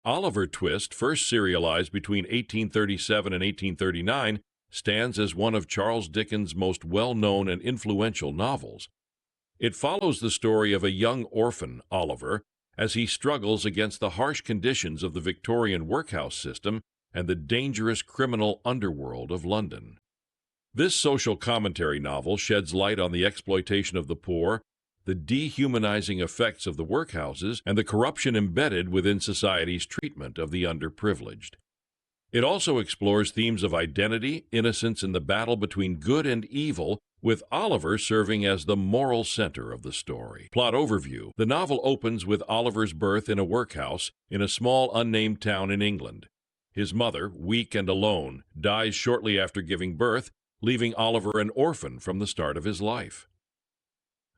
Oliver Twist, first serialized between 1837 and 1839, stands as one of Charles Dickens' most well-known and influential novels. It follows the story of a young orphan, Oliver, as he struggles against the harsh conditions of the Victorian workhouse system and the dangerous criminal underworld of London. This social commentary novel sheds light on the exploitation of the poor, the dehumanizing effects of the workhouses, and the corruption embedded within society's treatment of the underprivileged. It also explores themes of identity, innocence, and the battle between good and evil, with Oliver serving as the moral center of the story. Plot overview. The novel opens with Oliver's birth in a workhouse in a small unnamed town in England. His mother, weak and alone, dies shortly after giving birth, leaving Oliver an orphan from the start of his life.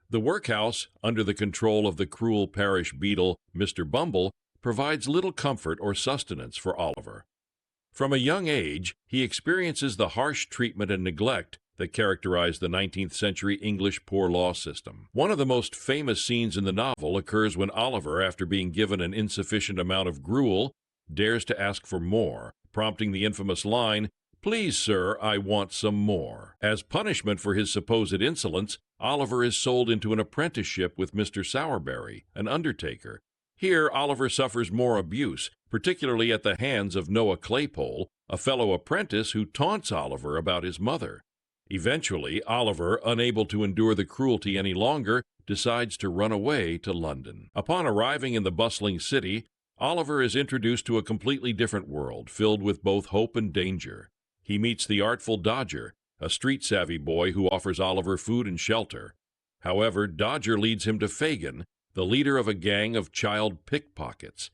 The workhouse, under the control of the cruel parish beadle, Mr. Bumble, provides little comfort or sustenance for Oliver. From a young age, he experiences the harsh treatment and neglect that characterized the 19th century English poor law system. One of the most famous scenes in the novel occurs when Oliver, after being given an insufficient amount of gruel, dares to ask for more, prompting the infamous line, "Please, sir, I want some more." As punishment for his supposed insolence, Oliver is sold into an apprenticeship with Mr. Sowerberry, an undertaker. Here, Oliver suffers more abuse, particularly at the hands of Noah Claypole, a fellow apprentice who taunts Oliver about his mother. Eventually, Oliver, unable to endure the cruelty any longer, decides to run away to London. Upon arriving in the bustling city, Oliver is introduced to a completely different world, filled with both hope and danger. He meets the Artful Dodger, a street-savvy boy who offers Oliver food and shelter. However, Dodger leads him to Fagin, the leader of a gang of child pickpockets.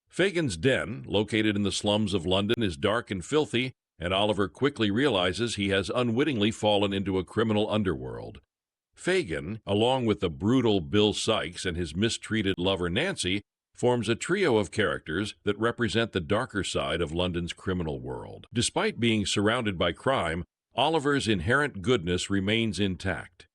Fagin's den, located in the slums of London, is dark and filthy, and Oliver quickly realizes he has unwittingly fallen into a criminal underworld. Fagin, along with the brutal Bill Sikes and his mistreated lover Nancy, forms a trio of characters that represent the darker side of London's criminal world. Despite being surrounded by crime, Oliver's inherent goodness remains intact.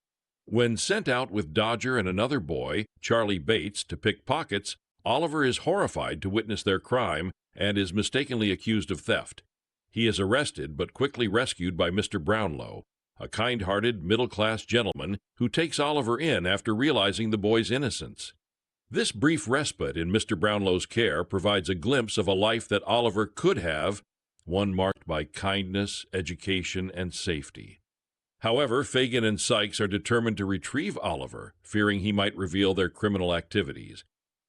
When sent out with Dodger and another boy, Charlie Bates, to pick pockets, Oliver is horrified to witness their crime and is mistakenly accused of theft. He is arrested but quickly rescued by Mr. Brownlow, a kind-hearted, middle-class gentleman who takes Oliver in after realizing the boy's innocence. This brief respite in Mr. Brownlow's care provides a glimpse of a life that Oliver could have, one marked by kindness, education, and safety. However, Fagin and Sikes are determined to retrieve Oliver, fearing he might reveal their criminal activities.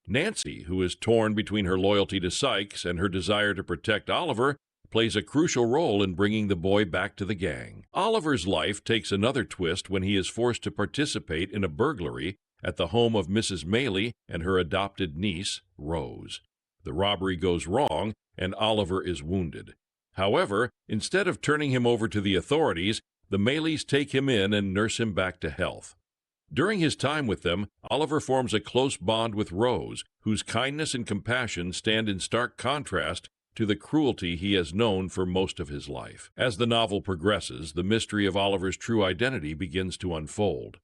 Nancy, who is torn between her loyalty to Sikes and her desire to protect Oliver, plays a crucial role in bringing the boy back to the gang. Oliver's life takes another twist when he is forced to participate in a burglary at the home of Mrs. Maylie and her adopted niece, Rose. The robbery goes wrong, and Oliver is wounded. However, instead of turning him over to the authorities, the Maylies take him in and nurse him back to health. During his time with them, Oliver forms a close bond with Rose, whose kindness and compassion stand in stark contrast to the cruelty he has known for most of his life. As the novel progresses, the mystery of Oliver's true identity begins to unfold.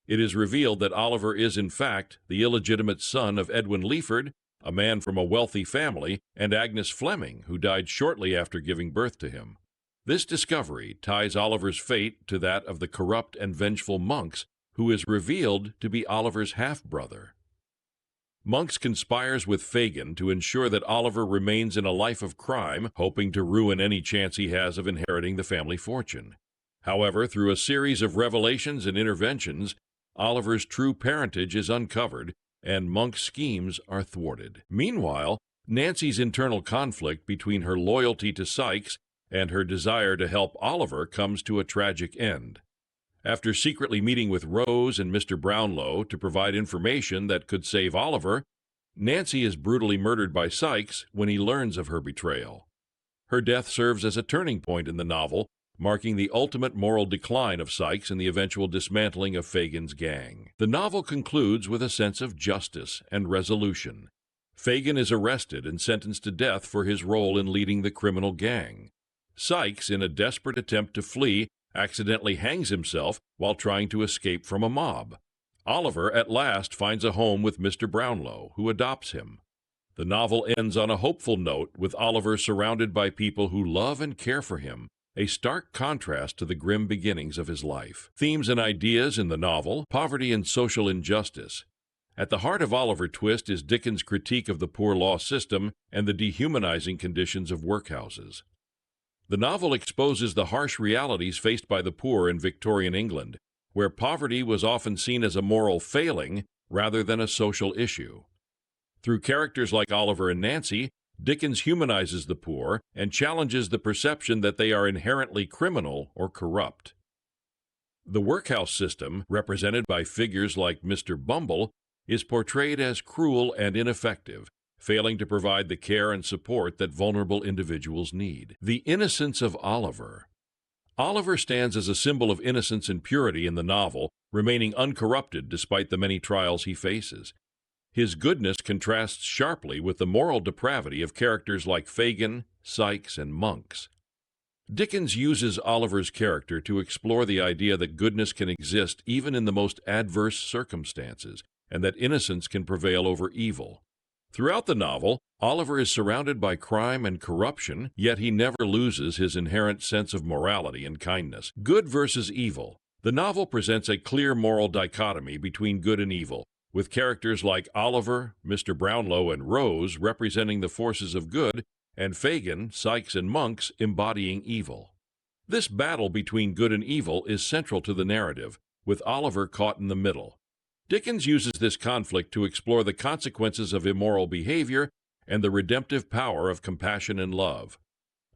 It is revealed that Oliver is, in fact, the illegitimate son of Edwin Leeford, a man from a wealthy family, and Agnes Fleming, who died shortly after giving birth to him. This discovery ties Oliver's fate to that of the corrupt and vengeful Monks, who is revealed to be Oliver's half-brother. Monks conspires with Fagin to ensure that Oliver remains in a life of crime, hoping to ruin any chance he has of inheriting the family fortune. However, through a series of revelations and interventions, Oliver's true parentage is uncovered, and Monk's schemes are thwarted. Meanwhile, Nancy's internal conflict between her loyalty to Sikes and her desire to help Oliver comes to a tragic end. After secretly meeting with Rose and Mr. Brownlow to provide information that could save Oliver, Nancy is brutally murdered by Sikes when he learns of her betrayal. Her death serves as a turning point in the novel, marking the ultimate moral decline of Sikes and the eventual dismantling of Fagin's gang. The novel concludes with a sense of justice and resolution. Fagin is arrested and sentenced to death for his role in leading the criminal gang. Sikes, in a desperate attempt to flee, accidentally hangs himself while trying to escape from a mob. Oliver at last finds a home with Mr. Brownlow, who adopts him. The novel ends on a hopeful note with Oliver surrounded by people who love and care for him, a stark contrast to the grim beginnings of his life. Themes and ideas in the novel: poverty and social injustice. At the heart of Oliver Twist is Dickens' critique of the poor law system and the dehumanizing conditions of workhouses. The novel exposes the harsh realities faced by the poor in Victorian England, where poverty was often seen as a moral failing rather than a social issue. Through characters like Oliver and Nancy, Dickens humanizes the poor and challenges the perception that they are inherently criminal or corrupt. The workhouse system, represented by figures like Mr. Bumble, is portrayed as cruel and ineffective, failing to provide the care and support that vulnerable individuals need. The innocence of Oliver. Oliver stands as a symbol of innocence and purity in the novel, remaining uncorrupted despite the many trials he faces. His goodness contrasts sharply with the moral depravity of characters like Fagin, Sikes, and Monks. Dickens uses Oliver's character to explore the idea that goodness can exist even in the most adverse circumstances, and that innocence can prevail over evil. Throughout the novel, Oliver is surrounded by crime and corruption, yet he never loses his inherent sense of morality and kindness. Good versus evil. The novel presents a clear moral dichotomy between good and evil, with characters like Oliver, Mr. Brownlow, and Rose representing the forces of good, and Fagin, Sikes, and Monks embodying evil. This battle between good and evil is central to the narrative, with Oliver caught in the middle. Dickens uses this conflict to explore the consequences of immoral behavior and the redemptive power of compassion and love.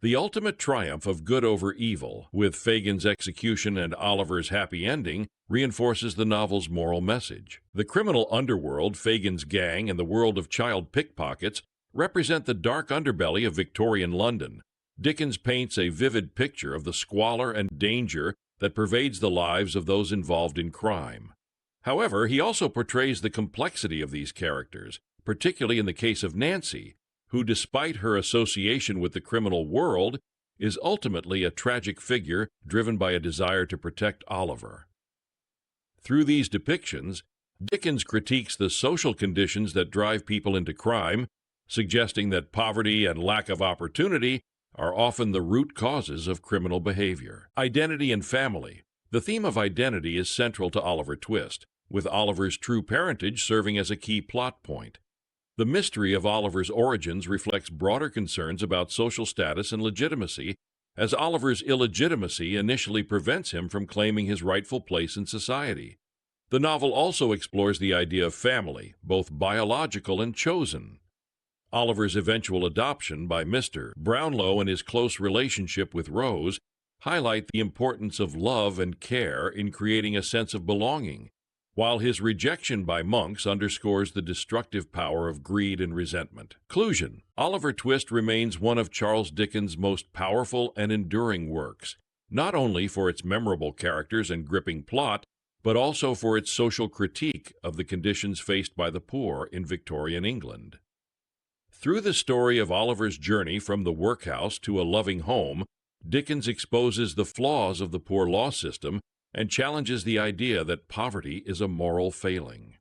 The ultimate triumph of good over evil, with Fagin's execution and Oliver's happy ending, reinforces the novel's moral message. The criminal underworld, Fagin's gang, and the world of child pickpockets represent the dark underbelly of Victorian London. Dickens paints a vivid picture of the squalor and danger that pervades the lives of those involved in crime. However, he also portrays the complexity of these characters, particularly in the case of Nancy, who, despite her association with the criminal world, is ultimately a tragic figure driven by a desire to protect Oliver. Through these depictions, Dickens critiques the social conditions that drive people into crime, suggesting that poverty and lack of opportunity are often the root causes of criminal behavior. Identity and family. The theme of identity is central to Oliver Twist, with Oliver's true parentage serving as a key plot point. The mystery of Oliver's origins reflects broader concerns about social status and legitimacy, as Oliver's illegitimacy initially prevents him from claiming his rightful place in society. The novel also explores the idea of family, both biological and chosen. Oliver's eventual adoption by Mr. Brownlow and his close relationship with Rose highlight the importance of love and care in creating a sense of belonging, while his rejection by Monks underscores the destructive power of greed and resentment. Conclusion. Oliver Twist remains one of Charles Dickens' most powerful and enduring works, not only for its memorable characters and gripping plot, but also for its social critique of the conditions faced by the poor in Victorian England. Through the story of Oliver's journey from the workhouse to a loving home, Dickens exposes the flaws of the poor law system and challenges the idea that poverty is a moral failing.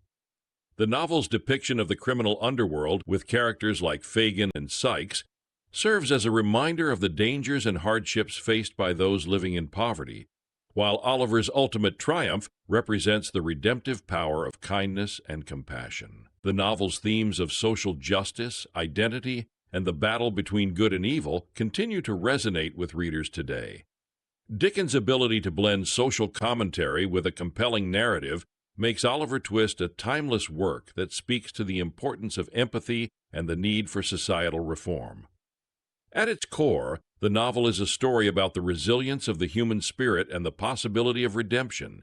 The novel's depiction of the criminal underworld, with characters like Fagin and Sikes, serves as a reminder of the dangers and hardships faced by those living in poverty, while Oliver's ultimate triumph represents the redemptive power of kindness and compassion. The novel's themes of social justice, identity, and the battle between good and evil continue to resonate with readers today. Dickens' ability to blend social commentary with a compelling narrative makes Oliver Twist a timeless work that speaks to the importance of empathy and the need for societal reform. At its core, the novel is a story about the resilience of the human spirit and the possibility of redemption,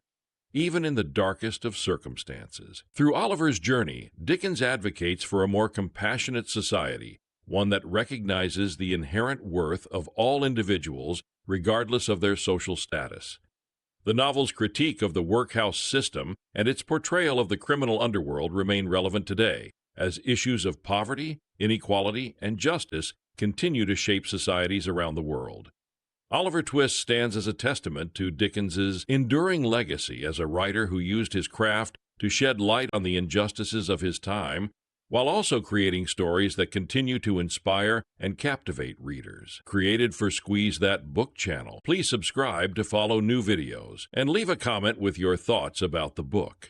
even in the darkest of circumstances. Through Oliver's journey, Dickens advocates for a more compassionate society, one that recognizes the inherent worth of all individuals regardless of their social status. The novel's critique of the workhouse system and its portrayal of the criminal underworld remain relevant today, as issues of poverty, inequality, and justice continue to shape societies around the world. Oliver Twist stands as a testament to Dickens's enduring legacy as a writer who used his craft to shed light on the injustices of his time while also creating stories that continue to inspire and captivate readers. Created for Squeeze That Book channel. Please subscribe to follow new videos and leave a comment with your thoughts about the book.